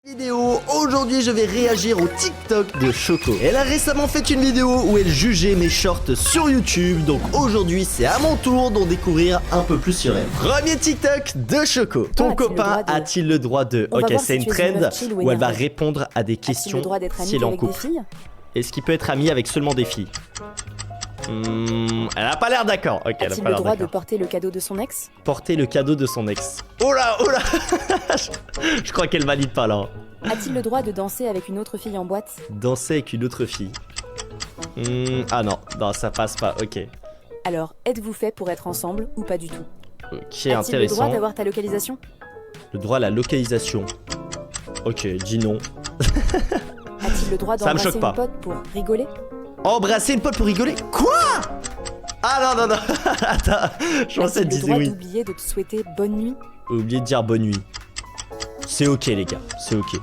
Vidéo, aujourd'hui je vais réagir au TikTok de Choco. Elle a récemment fait une vidéo où elle jugeait mes shorts sur YouTube, donc aujourd'hui c'est à mon tour d'en découvrir un peu plus sur elle. Premier TikTok de Choco. Ton copain a-t-il le droit de... Ok, c'est une trend où elle va répondre à des questions si elle est en couple. Est-ce qu'il peut être ami avec seulement des filles? Elle a pas l'air d'accord. Ok, elle a pas l'air d'accord. A-t-il le droit de porter le cadeau de son ex? Porter le cadeau de son ex. Oh là, oh là. Je crois qu'elle valide pas là. A-t-il le droit de danser avec une autre fille en boîte? Danser avec une autre fille. Ah non, ça passe pas, ok. Alors, êtes-vous fait pour être ensemble ou pas du tout? Ok, intéressant. A-t-il le droit d'avoir ta localisation? Le droit à la localisation. Ok, dis non. A-t-il le droit d'embrasser une pote pour rigoler? Embrasser une pote pour rigoler? Quoi? Ah non, non, non. Attends, je pensais que disait oui. A-t-il le droit d'oublier de te souhaiter bonne nuit? Oublier de dire bonne nuit. C'est ok les gars, c'est ok.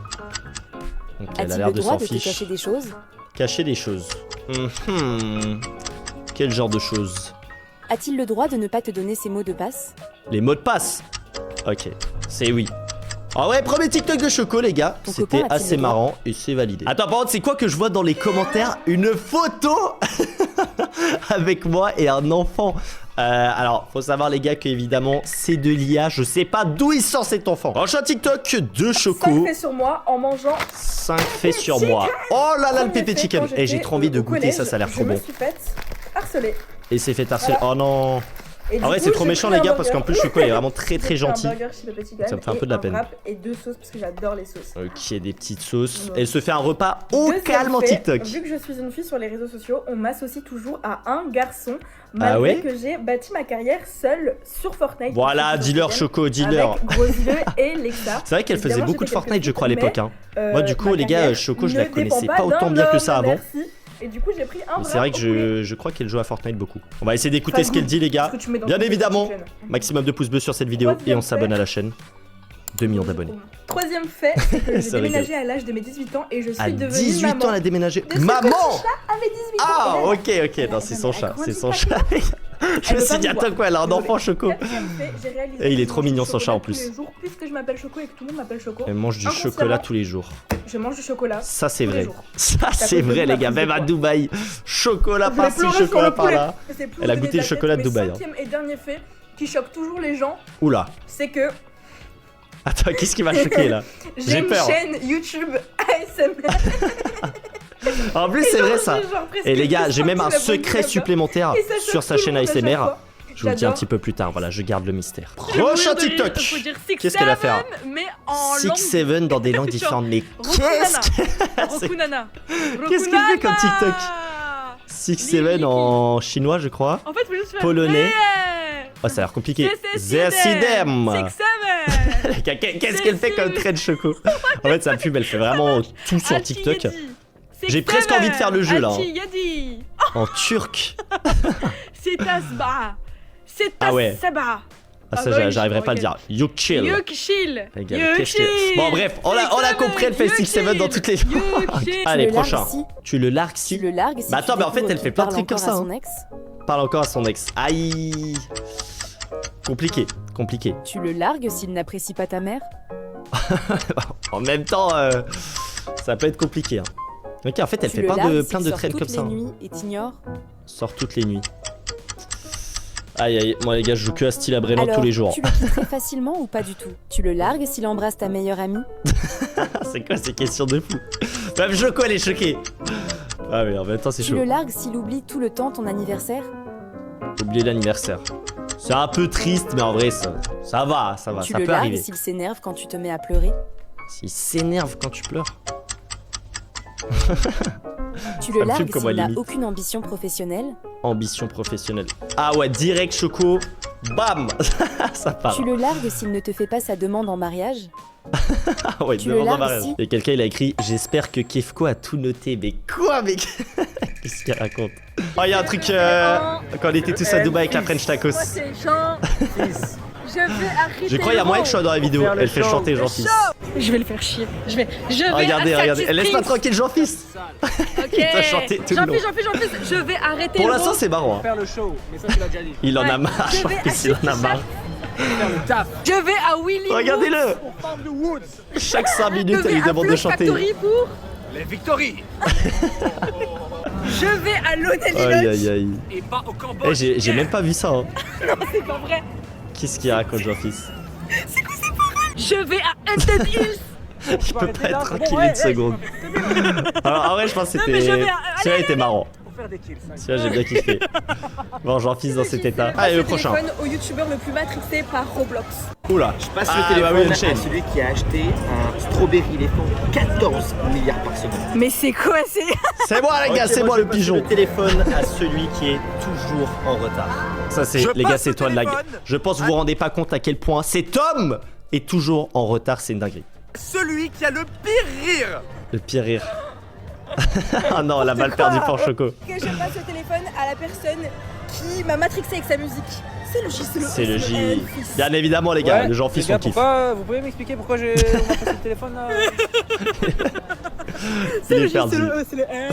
Donc, elle a l'air de s'en fiche. Cacher des choses? Cacher des choses. Quel genre de choses? A-t-il le droit de ne pas te donner ses mots de passe? Les mots de passe? Ok, c'est oui. En vrai, premier TikTok de Choco les gars, c'était assez marrant et c'est validé. Attends, par contre, c'est quoi que je vois dans les commentaires? Une photo avec moi et un enfant. Alors, faut savoir les gars que évidemment c'est de l'IA. Je sais pas d'où il sort cet enfant. Prochain TikTok de Choco. 5 faits sur moi en mangeant 5 faits sur moi. Oh là là, le pépé chicken. Et j'ai trop envie de goûter ça, ça a l'air trop bon. Je me suis fait harceler. Et c'est fait harceler. Oh non. Ah ouais, c'est trop méchant les gars parce qu'en plus Choco est vraiment très gentil. Ça me fait un peu de la peine. Et 2 sauces parce que j'adore les sauces. Ok, des petites sauces. Elle se fait un repas au calme en TikTok. Vu que je suis une fille sur les réseaux sociaux, on m'associe toujours à un garçon. Malgré que j'ai bâti ma carrière seule sur Fortnite. Voilà, dealer Choco, dealer. Avec Gros Yeux et Lexa. C'est vrai qu'elle faisait beaucoup de Fortnite je crois à l'époque. Moi du coup les gars, Choco je la connaissais pas autant bien que ça avant. Et du coup j'ai pris un. C'est vrai que je crois qu'elle joue à Fortnite beaucoup. On va essayer d'écouter ce qu'elle dit les gars. Bien évidemment, maximum de pouces bleus sur cette vidéo et on s'abonne à la chaîne. 2 millions d'abonnés. Troisième fait, c'est que j'ai déménagé à l'âge de mes 18 ans et je suis devenue 18 maman. ans elle a déménagé. Maman. Son chat avait 18 ans. Ah ok, non c'est son chat, c'est son chat. Je me suis dit attends quoi, elle a un enfant Choco. Et il est trop mignon son chat en plus. Puisque je m'appelle Choco et que tout le monde m'appelle Choco. Elle mange du chocolat tous les jours. Je mange du chocolat. Ça c'est vrai. Ça c'est vrai les gars, même à Dubaï. Chocolat par-ci, chocolat par-là. Elle a goûté le chocolat de Dubaï. Cinquième et dernier fait qui choque toujours les gens. Oula. C'est que... Attends, qu'est-ce qui m'a choqué là? J'ai une chaîne YouTube ASMR. En plus c'est vrai ça. Et les gars, j'ai même un secret supplémentaire sur sa chaîne ASMR. Je vous le dis un petit peu plus tard, voilà, je garde le mystère. Prochain TikTok. Qu'est-ce qu'elle va faire? 6-7 dans des langues différentes, mais qu'est-ce qu'elle fait comme TikTok? 6-7 en chinois je crois. En fait, faut juste faire polonais. Oh ça a l'air compliqué. Zesidem. Qu'est-ce qu'elle fait comme trend Choco? En fait ça me fume, elle fait vraiment tout sur TikTok. J'ai presque envie de faire le jeu là. En turc. C'est Tasba. C'est Tasba. Ah ouais. Ah ça j'arriverai pas à le dire. Yukchil. Yukchil. Bon bref, on a compris, elle fait 6-7 dans toutes les langues. Allez prochain. Tu le largues si. Bah attends mais en fait elle fait plein de trucs comme ça. Parle encore à son ex. Aïe. Compliqué. Tu le largues s'il n'apprécie pas ta mère? En même temps, ça peut être compliqué. Ok, en fait, elle fait plein de traînes comme ça. Sort toutes les nuits et t'ignores? Sort toutes les nuits. Aïe, moi les gars, je joue que à style à Brennan tous les jours. Tu le quitterais facilement ou pas du tout? Tu le largues s'il embrasse ta meilleure amie? C'est quoi ces questions de fou? Même Choco, elle est choquée. Ah mais en même temps, c'est chaud. Tu le largues s'il oublie tout le temps ton anniversaire? Oublier l'anniversaire. C'est un peu triste, mais en vrai, ça va, ça peut arriver. Tu le largues s'il s'énerve quand tu te mets à pleurer? S'il s'énerve quand tu pleures? Tu le largues s'il n'a aucune ambition professionnelle? Ambition professionnelle. Ah ouais, direct Choco. Bam. Ça part. Tu le largues s'il ne te fait pas sa demande en mariage? Ah ouais, demande en mariage. Et quelqu'un il a écrit j'espère que Kefko a tout noté. Mais quoi mec? Qu'est-ce qu'elle raconte? Oh il y a un truc quand on était tous à Dubaï avec la French Tacos. Je crois qu'il y a moyen que je sois dans la vidéo. Elle fait chanter Jean-Fils. Je vais le faire chier. Je vais regardez. Elle laisse pas tranquille Jean-Fils. Ok. Il va chanter tout le long. Jean-Fils, je vais arrêter. Pour l'instant c'est marrant. Faire le show, mais ça tu l'as déjà dit. Il en a marre. Jean-Fils il en a marre. faire le taf. Je vais à Willy Regardez-le. Chaque 5 minutes, elle lui demande de chanter. Factory pour... Les victories. Je vais à Lonely Aïe Lodge. aïe aïe. Et pas au Cambodge. J'ai même pas vu ça. Hein. Non, c'est pas vrai. Qu'est-ce qu'il raconte, Jean-Fils? Je vais à Haunted Hills. Il peut pas être tranquille une seconde. Alors, en vrai, je pense que c'était. Celui-là était marrant. Celui-là, j'ai bien kiffé. Bon, Jean-Fils dans cet état. Allez, le prochain. Au youtubeur le plus matrixé par Roblox. Oula. Je passe Ah, le téléphone bah oui, une à chaîne. celui qui a acheté un strawberry éléphant 14 milliards par seconde. Mais c'est quoi, c'est... C'est moi, les gars, Ok, c'est moi je le passe pigeon. le Téléphone à celui qui est toujours en retard. Ça, c'est. Je Les gars, passe c'est le toi de la téléphone. Je pense que vous vous rendez pas compte à quel point cet homme est toujours en retard. C'est une dinguerie. Celui qui a le pire rire. Le pire rire. Ah non, la balle perdue pour Choco. Que je passe le téléphone à la personne qui m'a matrixé avec sa musique. C'est le J, C'est le J. Bien évidemment, les gars, le Jean-Fils, on kiffe. Vous pouvez m'expliquer pourquoi on m'a passé le téléphone là? Il est perdu. C'est le N.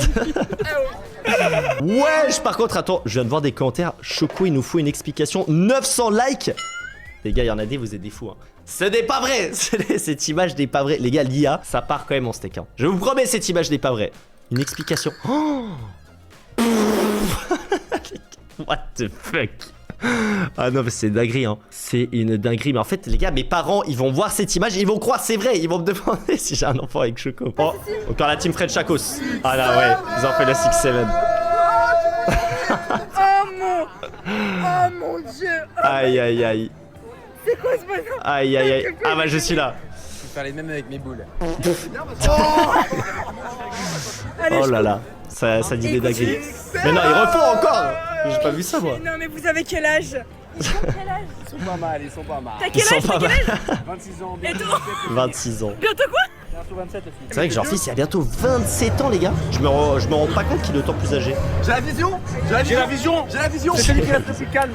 Wesh, par contre, attends, je viens de voir des commentaires. Choco, il nous faut une explication. 900 likes. Les gars, il y en a des, vous êtes des fous. Hein. Ce n'est pas vrai. Cette image n'est pas vraie. Les gars, l'IA, ça part quand même en steak. Hein. Je vous promets, cette image n'est pas vraie. Une explication. Oh. What the fuck. Ah non, mais c'est une dinguerie, hein. C'est une dinguerie. Mais en fait, les gars, mes parents, ils vont voir cette image, ils vont croire c'est vrai. Ils vont me demander si j'ai un enfant avec Choco. Oh, encore la team Fred Chacos. Ah là, ouais, ils ont fait le 6-7. Oh mon dieu. Aïe, aïe, aïe. C'est quoi ce bonhomme? Aïe, aïe, aïe. Ah bah, je suis là. Je vais faire les mêmes avec mes boules. Allez, Oh là là. Ça dit des dingueries. Mais non, ils refont encore. J'ai pas vu ça, moi. Non mais vous avez quel âge? Ils sont pas mal, ils sont pas mal. T'as Ils quel âge? sont pas mal. 26 ans, Et bientôt toi 26 ans. Bientôt quoi? bientôt 27 aussi. C'est vrai que Jean-Fils, il a bientôt 27 ans, les gars. Je me rends pas compte qu'il est autant plus âgé. J'ai la vision. J'ai la vision. C'est celui qui reste le plus calme.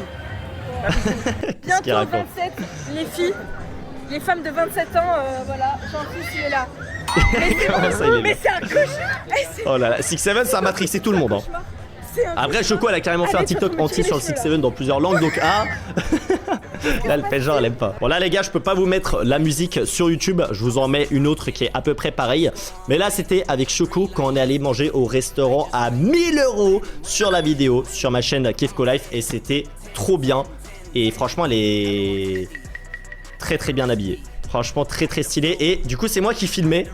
Qu'est-ce qu'il Bientôt raconte? 27, les filles, les femmes de 27 ans, voilà, Jean-Fils il est là. Comment ça, il est Mais là? c'est un cauchemar. Oh là là, 6-7, ça a matrixé tout le monde. Hein. C'est un Après, Choco, elle a carrément fait un Allez, TikTok tu vas entier sur le me tirer les 6-7 dans plusieurs langues, donc ah. Là, elle fait genre, elle aime pas. Bon, là, les gars, je peux pas vous mettre la musique sur YouTube. Je vous en mets une autre qui est à peu près pareille. Mais là, c'était avec Choco quand on est allé manger au restaurant à 1000 € sur la vidéo, sur ma chaîne Kefko Life. Et c'était trop bien. Et franchement, elle est très très bien habillée. Franchement, très très stylée. Et du coup, c'est moi qui filmais.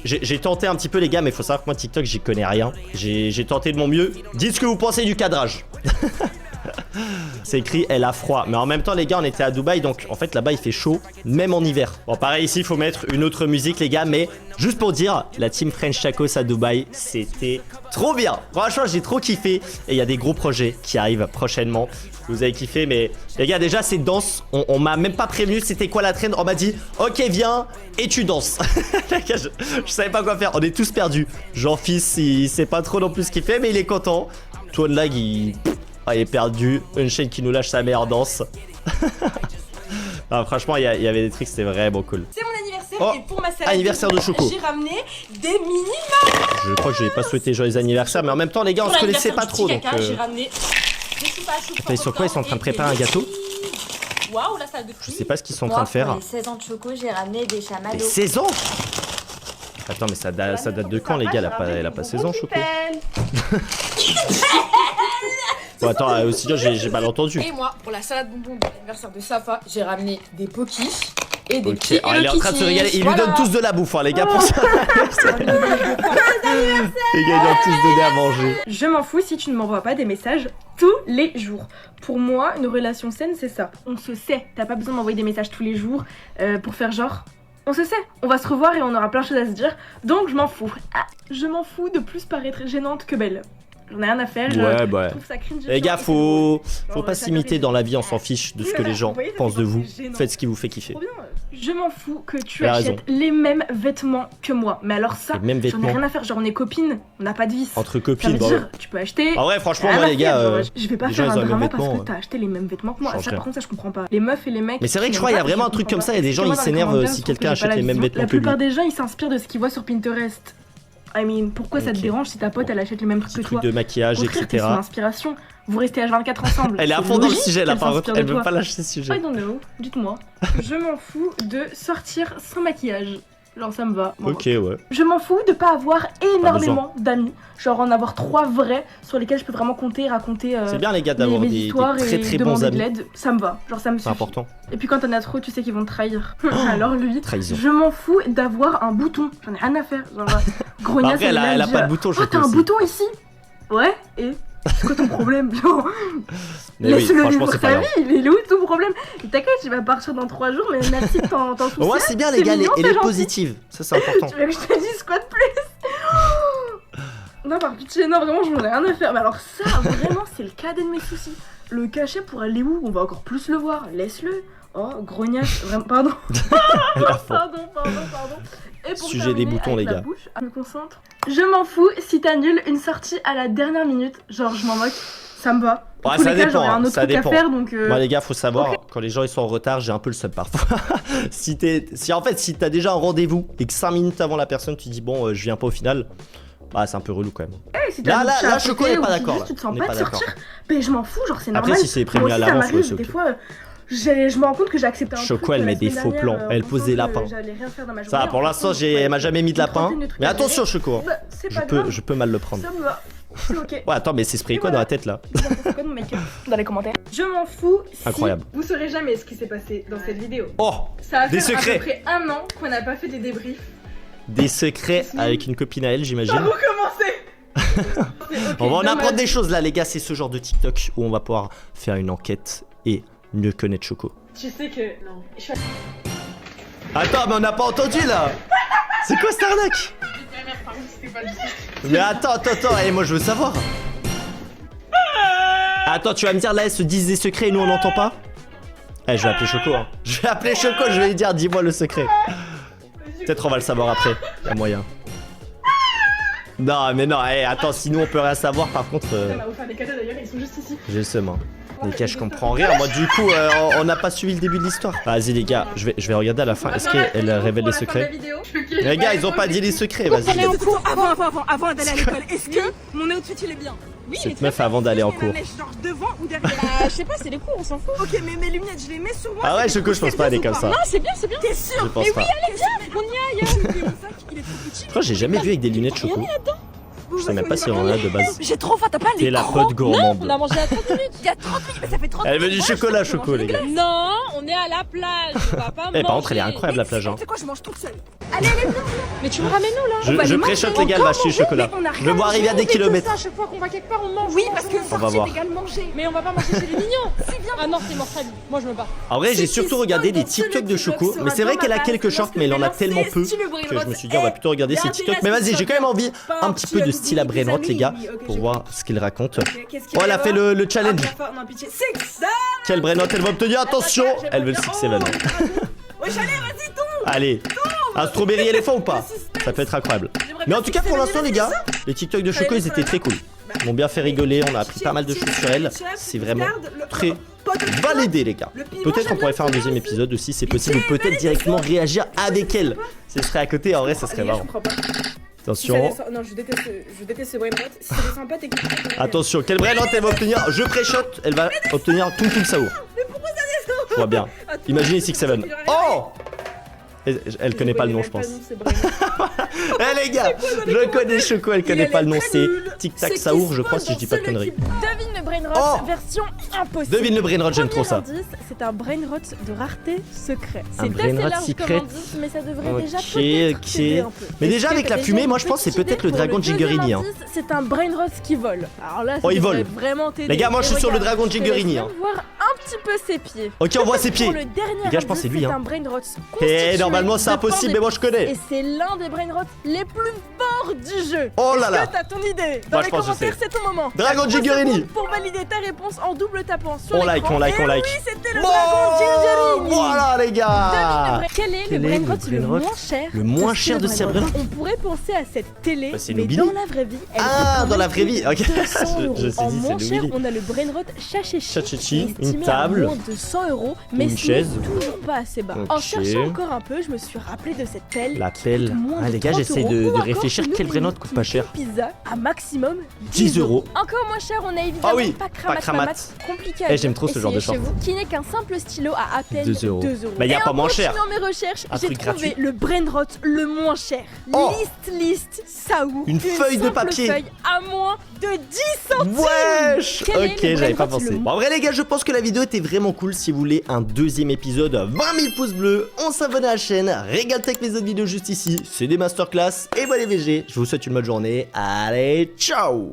J'ai tenté un petit peu, les gars, mais il faut savoir que moi, TikTok, j'y connais rien. J'ai tenté de mon mieux. Dites ce que vous pensez du cadrage. C'est écrit elle a froid. Mais en même temps, les gars, on était à Dubaï, donc en fait là-bas il fait chaud, même en hiver. Bon, pareil, ici il faut mettre une autre musique, les gars, mais juste pour dire, la team French Chacos à Dubaï, c'était trop bien. Franchement, j'ai trop kiffé. Et il y a des gros projets qui arrivent prochainement. Vous avez kiffé, mais les gars, déjà c'est danse. On m'a même pas prévenu c'était quoi la trend. On m'a dit ok, viens et tu danses. Les gars, je savais pas quoi faire. On est tous perdus. Jean-Fils, il sait pas trop non plus ce qu'il fait, mais il est content. Toon Lag, il est perdu. Une chaîne qui nous lâche sa meilleure danse. Non, franchement, il y avait des trucs, c'était vraiment cool. C'est mon anniversaire Oh, et pour ma salade anniversaire de Choco. j'ai ramené des mini Je crois que je n'ai pas souhaité joyeux anniversaire, mais en même temps, les gars, on se connaissait pas trop. Donc, J'ai ramené des soupes à choux. Attends, sur quoi ils sont en train de préparer un gâteau? Waouh, la salade de Je fruits. sais pas ce qu'ils sont en train de faire. Pour les 16 ans de Choco, j'ai ramené des Mais chamallows. 16 ans? Attends, mais ça date de quand, les gars? Elle a pas 16 ans, Choco. Bon, attends, aussi bien, j'ai mal entendu. Et moi, pour la salade bonbon de l'anniversaire de Safa, j'ai ramené des pokies et des Ok, petits alors, il est en train de se régaler. Il lui Voilà. donne tous de la bouffe, hein, les gars, pour ça. Les gars, ils doivent tous donner à manger. Je m'en fous si tu ne m'envoies pas des messages tous les jours. Pour moi, une relation saine, c'est ça. On se sait. T'as pas besoin d'envoyer des messages tous les jours pour faire genre. On se sait. On va se revoir et on aura plein de choses à se dire. Donc je m'en fous. Ah, je m'en fous de plus paraître gênante que belle. J'en ai rien à faire. Ouais, bah. Je trouve ça cringe. Les gars, faut Genre, pas ça s'imiter fait dans la vie, on s'en fiche de ce que les gens Vous voyez, ça pensent fait de vous. gênant. Faites ce qui vous fait kiffer. Trop bien. Je m'en fous que tu Elle a achètes les mêmes vêtements que moi. Mais alors ça, Les mêmes j'en ai vêtements rien à faire. Genre on est copines, on n'a pas de vice. entre Ça copines. veut Bon. dire, tu peux acheter. En vrai, franchement, Rien moi, à les faire, gars. genre, je vais pas les gens, faire ils un ont les mêmes drama parce vêtements, que t'as acheté les mêmes vêtements que moi. change Ça, rien. par contre, ça, je comprends pas. Les meufs et les mecs. Mais c'est vrai que qui je crois, il y a n'aiment pas, vraiment un je truc comprends comme ça. pas. Il y a des gens, Moi, ils dans s'énervent commentaires, si je trouve quelqu'un que j'ai pas achète les la mêmes vision. vêtements La que lui. plupart des gens, ils s'inspirent de ce qu'ils voient sur Pinterest. I mean, pourquoi ça te Ok. dérange si ta pote elle achète le même truc Petit que toi? truc de maquillage, Au contraire, t'es etc. son inspiration. Vous restez H24 ensemble. Elle est à C'est fond dans le logique sujet là, qu'elle par contre. s'inspire de Elle veut toi. pas lâcher ce sujet. I don't know, dites-moi. Je m'en fous de sortir sans maquillage. Genre ça me va. Bon. Ok, ouais. Je m'en fous de pas avoir énormément d'amis. Genre en avoir 3 vrais sur lesquels je peux vraiment compter et raconter C'est bien les gars d'avoir mes des histoires très et très bons demander de amis. l'aide. Ça me va. Genre ça me C'est suffit. important. Et puis quand t'en as trop, tu sais qu'ils vont te trahir. Alors lui, Trahison. je m'en fous d'avoir un bouton. J'en ai rien à faire. Genre grognasse, Après, elle a pas de bouton, je Oh, t'as un aussi. bouton ici? Ouais, et c'est quoi ton problème? Genre, Mais oui, laisse-le franchement, vivre c'est pas sa grave. vie, il est où ton problème? Et t'inquiète, tu vas partir dans 3 jours, mais merci de t'en soucier. Ouais, c'est bien les gars, mignon, elle c'est est gentil. positive. Ça, c'est important. Tu veux que je te dise quoi de plus? Non, par pitié, non, vraiment, j'en ai rien à faire. Mais alors ça, vraiment, c'est le cadet de mes soucis. Le cachet pour aller où? On va encore plus le voir, laisse-le. Oh, grognasse, vraiment, pardon. Elle a fond. Pardon. Et pour Sujet des terminer boutons, avec les la gars. bouche, je me concentre. Je m'en fous si t'annules une sortie à la dernière minute. Genre, je m'en moque, ça me va. Dans Ouais, tous ça les cas, dépend, j'aurais un autre ça truc dépend. à faire, donc... Moi les gars, faut savoir, quand les gens ils sont en retard, j'ai un peu le seum parfois. si t'as déjà un rendez-vous et que 5 minutes avant la personne tu dis bon je viens pas au final, bah c'est un peu relou quand même. Hey, si t'as Là, un chat à Choco côté est pas ou si d'accord, juste là. Tu te sens On est pas pas de d'accord. sortir? Mais je m'en fous, genre c'est Après, normal. si c'est prévenu Moi à aussi, ça l'avance, ouais, m'arrive, c'est des ok. fois, je me rends compte que j'ai accepté un Choco, truc elle la met des semaine faux dernière, plans. Elle en pose pensant des que lapins. j'allais rien faire dans ma Ça journée, pour en l'instant pensant que elle m'a jamais mis de une lapin. trentaine de trucs Mais à attention gérer. Choco, Bah, c'est pas grave, je peux mal le prendre. ça me va. C'est ok. Ouais attends mais c'est spray quoi dans la tête là? C'est quoi mon make-up dans les commentaires? Je m'en fous si Incroyable. vous saurez jamais ce qui s'est passé dans cette vidéo. Oh, Ça a Des fait à secrets. peu près 1 an qu'on n'a pas fait des débriefs. des secrets avec une copine à elle Pas j'imagine. recommencer. On va en apprendre des choses là les gars, c'est ce genre de TikTok où on va pouvoir faire une enquête et mieux connaître Choco. Tu sais que... Non. Je suis... Attends mais on n'a pas entendu là. C'est quoi cette arnaque? Mais attends, et moi je veux savoir. Attends, tu vas me dire là, elles se disent des secrets et nous on n'entend pas? Eh, je vais appeler Choco, hein. Je vais appeler Choco, je vais lui dire, dis-moi le secret. Peut-être on va le savoir après, y'a moyen. Non, mais non, attends, sinon on peut rien savoir, par contre, On va vous faire des cadeaux d'ailleurs, ils sont juste ici. j'ai le seum, hein. Les gars, je comprends rien, moi du coup, on n'a pas suivi le début de l'histoire. Vas-y les gars, je vais regarder à la fin, est-ce qu'elle révèle les secrets? Les gars, ils ont pas dit les secrets, vas-y. Avant d'aller à l'école, est-ce que mon outfit il est bien? Oui, Cette meuf avant d'aller en cours. Genre devant ou derrière? Je sais pas, c'est les cours, on s'en fout. Ok, mais mes lunettes, je les mets sur moi. Ah ouais, Choco, je pense pas aller comme ça. Non, c'est bien, c'est bien. T'es sûr? Je pense pas. On y aille. Mon sac, il est trop petit. Pourquoi j'ai jamais vu avec des lunettes Choco? Je sais même pas si on en a de base. J'ai trop faim, t'as pas T'es les la crocs? pote gourmande. On a mangé à 30 minutes. Il y a 30 minutes, mais ça fait 30 Elle minutes. veut du chocolat, Choco, les gars. Non, on est à la plage. On va pas manger. Par contre, elle est incroyable la plage. Hein. Tu sais quoi, je mange toute seule. Mais tu me ramènes où là? Je préchote les gars, elle va acheter du chocolat. Je le vois arriver à des kilomètres. À chaque fois qu'on va quelque part, on mange. Oui, parce que On va sortir voir. égale manger. Mais on va pas manger chez les mignons. Ah non, c'est mortel. Moi, je me bats. En vrai, j'ai surtout regardé des TikTok de Choco. Mais c'est vrai qu'elle a quelques shorts, mais elle en a tellement peu que je me suis dit, on va plutôt regarder ses TikTok. Mais vas-y, j'ai quand même envie un petit peu de style à Brainrot, les gars, pour voir ce qu'il raconte. Oh, elle a fait le challenge. Non, pitié. Six. Quelle Brainrot elle va obtenir? Attention, elle veut le 6-7. Wesh, allez, vas-y, tombe. Allez, un strawberry éléphant ou pas? Ça peut être incroyable. Mais en tout cas, pour l'instant, les gars, les TikTok de Choco, ils étaient très cool. Ils m'ont bien fait rigoler, on a appris pas mal de choses sur elle. C'est vraiment très validé, les gars. Peut-être on pourrait faire un deuxième épisode aussi, c'est possible, ou peut-être directement réagir avec elle. Si elle serait à côté, en vrai, ça serait marrant. Attention. Non, je déteste ce brainrot. Si ça descend pas, t'es... Attention, quelle Brainrot elle va obtenir? Je préchote, elle va obtenir tout le Saour. Je vois bien. Imaginez 6-7. Oh! Elle connaît pas le nom, je pense. Eh les gars, je connais Choco, elle connaît pas le nom. C'est Tic Tac Saour, je crois, si je dis pas de conneries. Devine le brainrot, Oh version impossible. Devine le Brainrot, j'aime trop ça. Premier indice, c'est un brainrot de rareté secret. Un C'est assez brainrot large secret. comme indice, mais ça devrait Ok, déjà peut-être ok. t'aider un peu. Mais Est-ce déjà que avec t'as la déjà fumée, une moi je pense que c'est petite peut-être le idée pour dragon de deuxième Gingerini. Hein. indice, c'est un brainrot qui vole. Alors là, ça Oh, il devrait vole. vraiment t'aider. Les gars, moi je Et suis sur le regarde, dragon de je te laisse Gingerini. même Hein. voir un petit peu ses pieds. Ok, on voit ses pieds. Pour le dernier Les gars, je pense que c'est indice, lui, hein. un brainrot Et constitué normalement c'est de impossible, pans mais moi je connais. Et c'est l'un des brainrots les plus forts du jeu. Oh là là. Est-ce que t'as ton idée? Dans Moi, les je pense que je commentaires, c'est ton moment. Dragon T'as 3 Gingerini. secondes pour valider ta réponse en double tapant sur On like, l'écran. on like, on Et like. oui, c'était le Bon, dragon Gingerini. voilà les gars. Quel est Quel le est brainrot le le brainrot moins cher le moins de cher de ces brainrots? brainrots? On pourrait penser à cette télé, Bah, c'est mais Nubini. dans la vraie vie, elle Ah, coûte dans la quand vraie même vie, ok. 200 Je euros. me suis En dit, moins c'est cher, Nubini. on a le brainrot Chachechi, Chachechi, estimé une à table. moins de 100 euros, mais Une sinon chaise. toujours pas assez bas. En Ok. cherchant encore un peu, je me suis rappelé de cette pelle. La qui pelle. coûte moins Ah de les gars, 30 j'essaie j'essaye de Ou encore, réfléchir chez quelle nous, vraie note coûte pas cher. Pizza à maximum 10 euros. Encore moins cher, on a évidemment Ah oui, pas pas Cramat, Cramat. compliqué à Eh, j'aime trop ce genre de essayer short. chez vous, qui n'est qu'un simple stylo à peine 2 euros. 2 euros. Bah, y a Et pas en moins cher. continuant mes recherches, Un j'ai truc trouvé gratuit. le Brainrot le moins cher. Oh List Saou. Une feuille de simple papier. feuille à moins de 10 centimes. Wesh. Quel est Ok, le j'avais pas Brainrot pensé. le Bon, en vrai les gars, je pense que la vidéo était vraiment cool. Si vous voulez un deuxième épisode, 20 000 pouces bleus, on s'abonne à la chaîne. Régale-toi avec mes autres vidéos juste ici. C'est des masterclass. Et bon les VG, je vous souhaite une bonne journée. Allez, ciao.